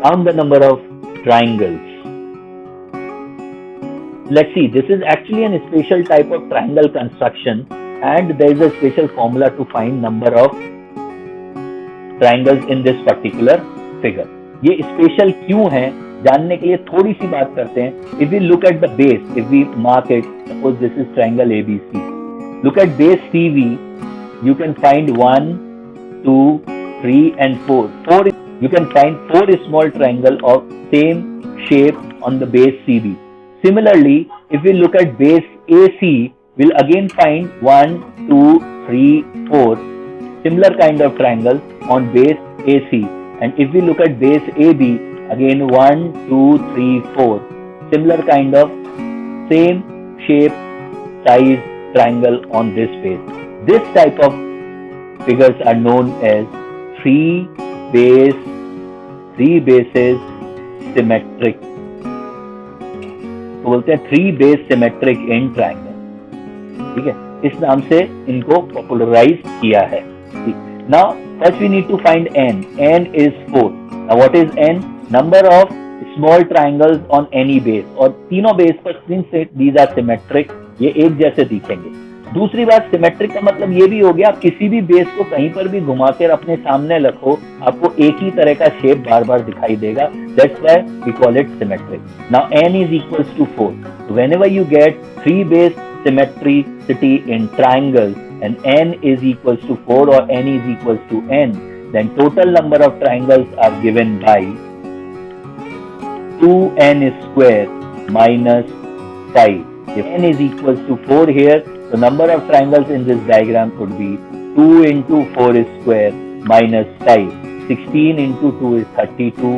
Count the number of triangles. Let's see, this is actually a special type of triangle construction and there is a special formula to find number of triangles in this particular figure. ये special क्यों है जानने के लिए थोड़ी सी बात करते हैं. If we look at the base, if we mark it, suppose this is triangle ABC. Look at base CV, you can find 1, 2, 3 and 4. You can find 4 small triangle of same shape on the base CB. Similarly, if we look at base AC, we'll again find 1, 2, 3, 4 similar kind of triangles on base AC. And if we look at base AB, again 1, 2, 3, 4 similar kind of same shape, size triangle on this base. This type of figures are known as three bases symmetric. तो बोलते हैं three base symmetric in triangle. ठीक है, इस नाम से इनको popularise किया है. Now first we need to find n. n is 4. Now what is n? Number of small triangles on any base. और तीनों बेस पर सिंस these are symmetric, ये एक जैसे दिखेंगे. दूसरी बात, सिमेट्रिक का मतलब ये भी हो गया, आप किसी भी बेस को कहीं पर भी घुमाकर अपने सामने रखो, आपको एक ही तरह का शेप बार बार दिखाई देगा. That's why we call it symmetric. Now n is equals to 4. Whenever you get three base symmetricity in triangles and n is equals to 4 or n is equals to n, then total number of triangles are given by 2n square minus 5. If n is equals to 4 here, the number of triangles in this diagram could be 2 into 4 square minus 5. 16 into 2 is 32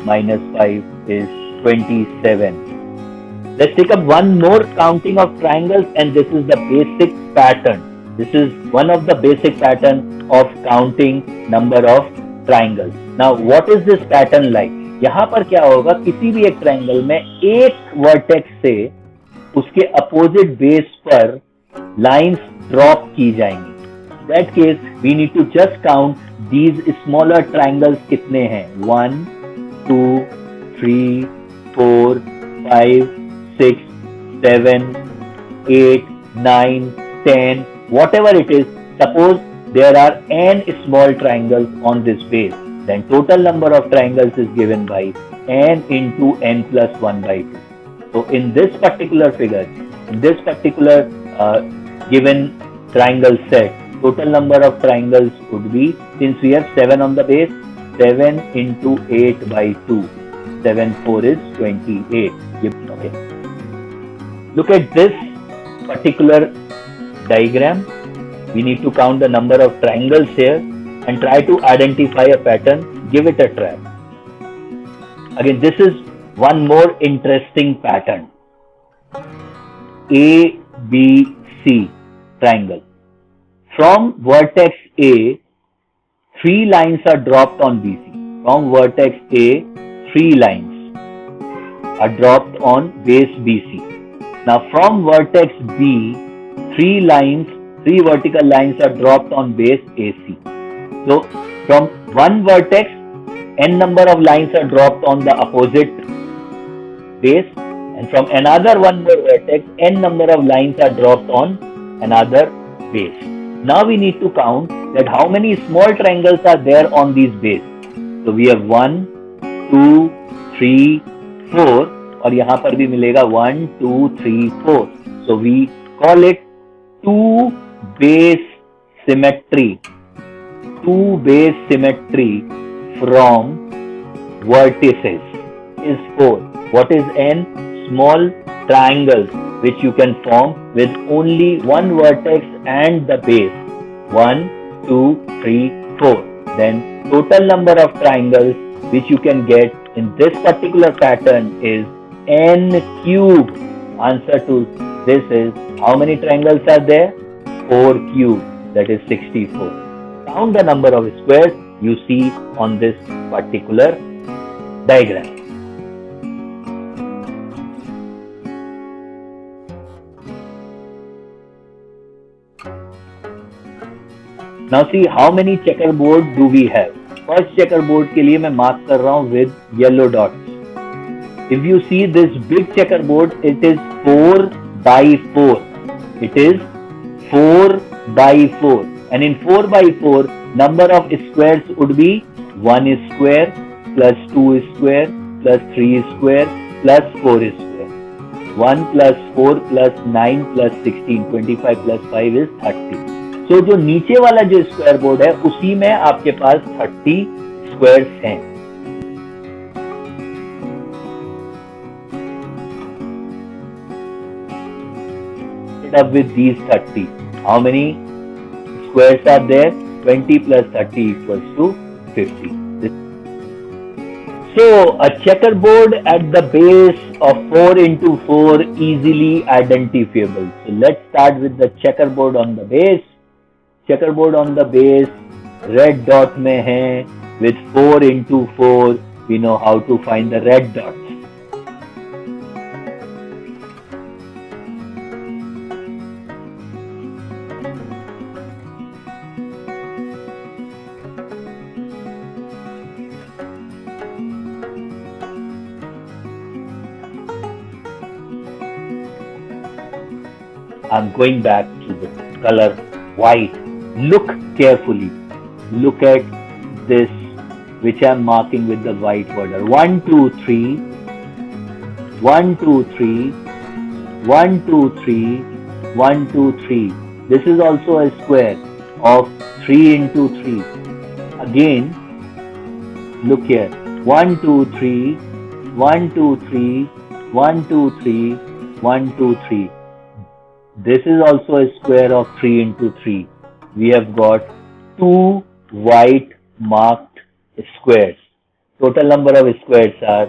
minus 5 is 27. Let's take up one more counting of triangles, and this is the basic pattern. This is one of the basic pattern of counting number of triangles. Now what is this pattern like? यहाँ पर क्या होगा, किसी भी एक triangle में एक vertex से उसके अपोजिट बेस पर लाइंस ड्रॉप की जाएंगी. That case we need to just count these smaller triangles कितने हैं. 1, 2, 3, 4, 5, 6, 7, 8, 9, 10, whatever it is. Suppose there are n small triangles on this base, then total number of triangles is given by n into n plus 1 by 2. So in this particular figure, in this particular given triangle set, total number of triangles would be, since we have 7 on the base, 7 into 8 by 2. 7, 4 is 28. Okay. Look at this particular diagram. We need to count the number of triangles here and try to identify a pattern. Give it a try. Again, this is one more interesting pattern. ABC triangle. From vertex A, 3 lines are dropped on BC. From vertex A, 3 lines are dropped on base BC. Now from vertex B, 3 vertical lines are dropped on base AC. So from one vertex, n number of lines are dropped on the opposite base, and from another one more vertex, n number of lines are dropped on another base. Now we need to count that how many small triangles are there on these base. So we have 1, 2, 3, 4 और यहाँ पर भी मिलेगा 1, 2, 3, 4. So we call it two base symmetry. Two base symmetry from vertices is 4. What is n? Small triangles which you can form with only one vertex and the base. 1, 2, 3, 4. Then total number of triangles which you can get in this particular pattern is n cube. Answer to this is, how many triangles are there? 4 cube, that is 64. Count the number of squares you see on this particular diagram. Now see how many checkerboard do we have. First chequerboard के लिए मैं mark कर रहा हूं with yellow dots. If you see this big chequerboard, it is 4 by 4. It is 4 by 4, and in 4 by 4 number of squares would be 1 square plus 2 square plus 3 square plus 4 square. 1 plus 4 plus 9 plus 16, 25 plus 5 is 30. So जो नीचे वाला जो square board है उसी में आपके पास 30 squares हैं। Up with these 30. How many squares are there? 20 plus 30 equals to 50. So a checkerboard at the base of 4 into 4 easily identifiable. So let's start with the checkerboard on the base. Checkerboard on the base red dot में है with 4 into 4. We know how to find the red dots. I'm going back to the color white. Look carefully. Look at this, which I'm marking with the white border. 1, 2, 3. 1, 2, 3. 1, 2, 3. 1, 2, 3. This is also a square of 3 into 3. Again, look here. 1, 2, 3. 1, 2, 3. 1, 2, 3. 1, 2, 3. This is also a square of 3 into 3. We have got 2 white marked squares. Total number of squares are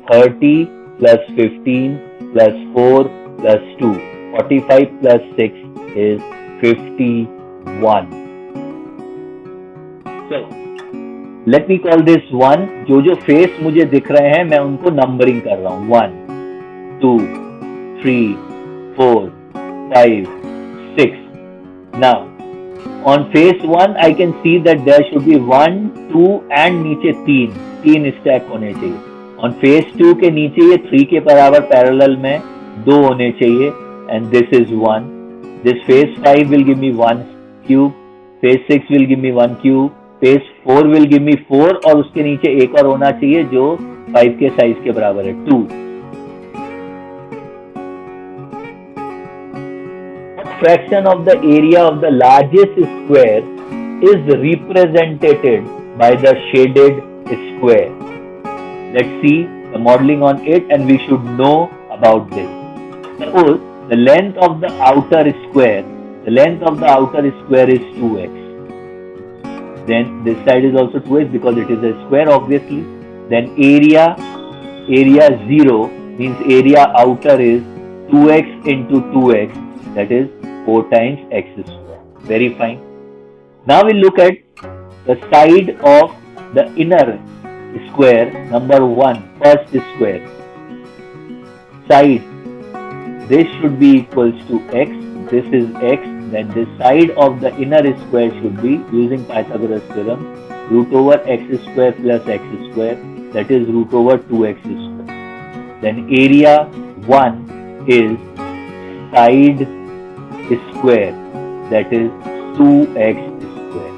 30 plus 15 plus 4 plus 2. 45 plus 6 is 51. So, let me call this 1. जो face मुझे दिख रहे हैं मैं उनको numbering कर रहा हूँ. 1, 2, 3, 4, 5, 6. Now, on face 1, I can see that there should be 1, 2 and नीचे 3 स्टैक होने चाहिए. On face 2 के नीचे ये 3 के बराबर पैरेलल में 2 होने चाहिए and this is 1. This face 5 will give me 1 cube. Face 6 will give me 1 cube. Face 4 will give me 4 और उसके नीचे एक और होना चाहिए जो 5 के साइज के बराबर है 2. Fraction of the area of the largest square is represented by the shaded square. Let's see the modeling on it and we should know about this. Suppose the length of the outer square is 2x. Then this side is also 2x because it is a square obviously. Then area 0 means area outer is 2x into 2x, that is 4 times x square. Very fine. Now we look at the side of the inner square, number 1, first square. Side, this should be equals to x, this is x, then this side of the inner square should be, using Pythagoras theorem, root over x square plus x square, that is root over 2x square. Then area 1 is side square, that is 2x square.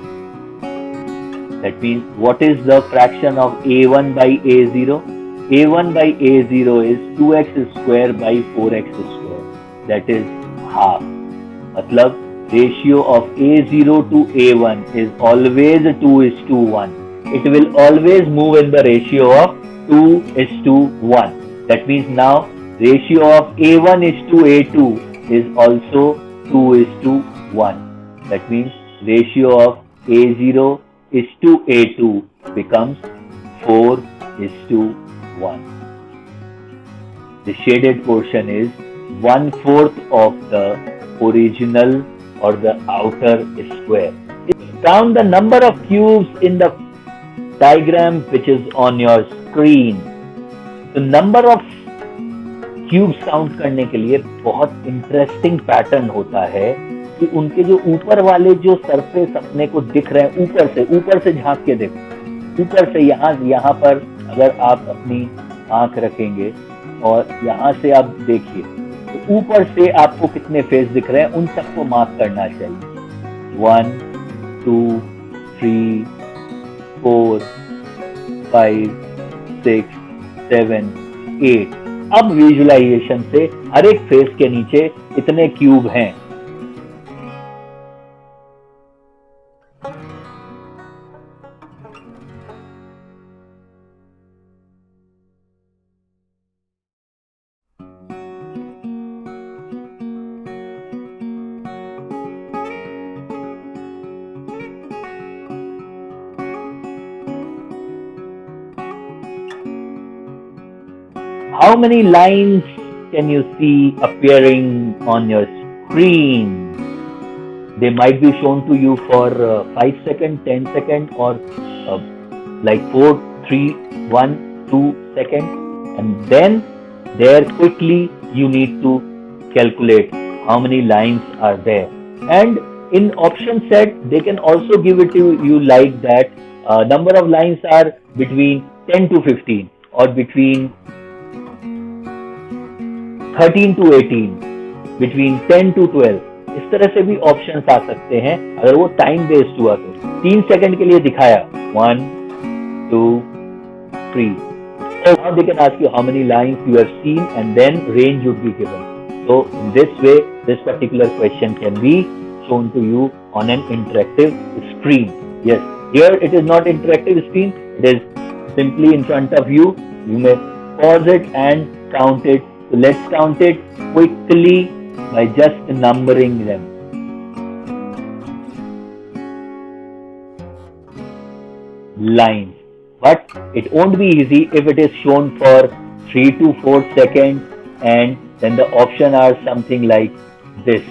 That means what is the fraction of a1 by a0? a1 by a0 is 2x square by 4x square, that is half. मतलब ratio of a0 to a1 is always 2:1. It will always move in the ratio of 2:1. That means now ratio of a1 is to a2 is also 2:1. That means ratio of a0 is to a2 becomes 4:1. The shaded portion is 1/4 of the original or the outer square. Count the number of cubes in the diagram which is on your screen. The number of cubes count करने के लिए बहुत interesting pattern होता है कि उनके जो ऊपर वाले जो सरफेस अपने को दिख रहे हैं ऊपर से झांक के देखो, ऊपर से यहाँ पर अगर आप अपनी आंख रखेंगे और यहाँ से आप देखिए, तो ऊपर से आपको कितने फेस दिख रहे हैं उन सबको मार्क करना चाहिए। 1 2 3 4 5 6 7 8। अब विजुअलाइजेशन से हर एक फेस के नीचे इतने क्यूब हैं। How many lines can you see appearing on your screen? They might be shown to you for 5 seconds, 10 seconds, or like 4, 3, 1, 2 seconds. And then there quickly you need to calculate how many lines are there. And in option set, they can also give it to you like that number of lines are between 10 to 15 or between 13 to 18, between 10 to 12. इस तरह से भी options आ सकते हैं अगर वो time based हुआ तो। 3 सेकंड के लिए दिखाया 1 2 3. So now they can ask you how many lines you have seen and then range would be given. So in this way, this particular question can be shown to you on an interactive screen. Yes, here it is not interactive screen, it is simply in front of you. You may pause it and count it. So let's count it quickly by just numbering them. Lines. But it won't be easy if it is shown for 3 to 4 seconds and then the option are something like this.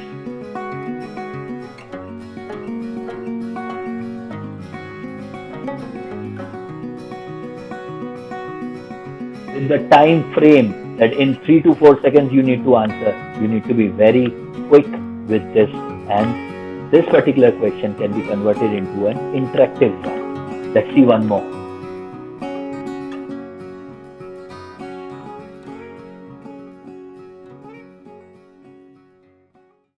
In the time frame that in 3 to 4 seconds you need to answer, you need to be very quick with this, and this particular question can be converted into an interactive one. Let's see one more.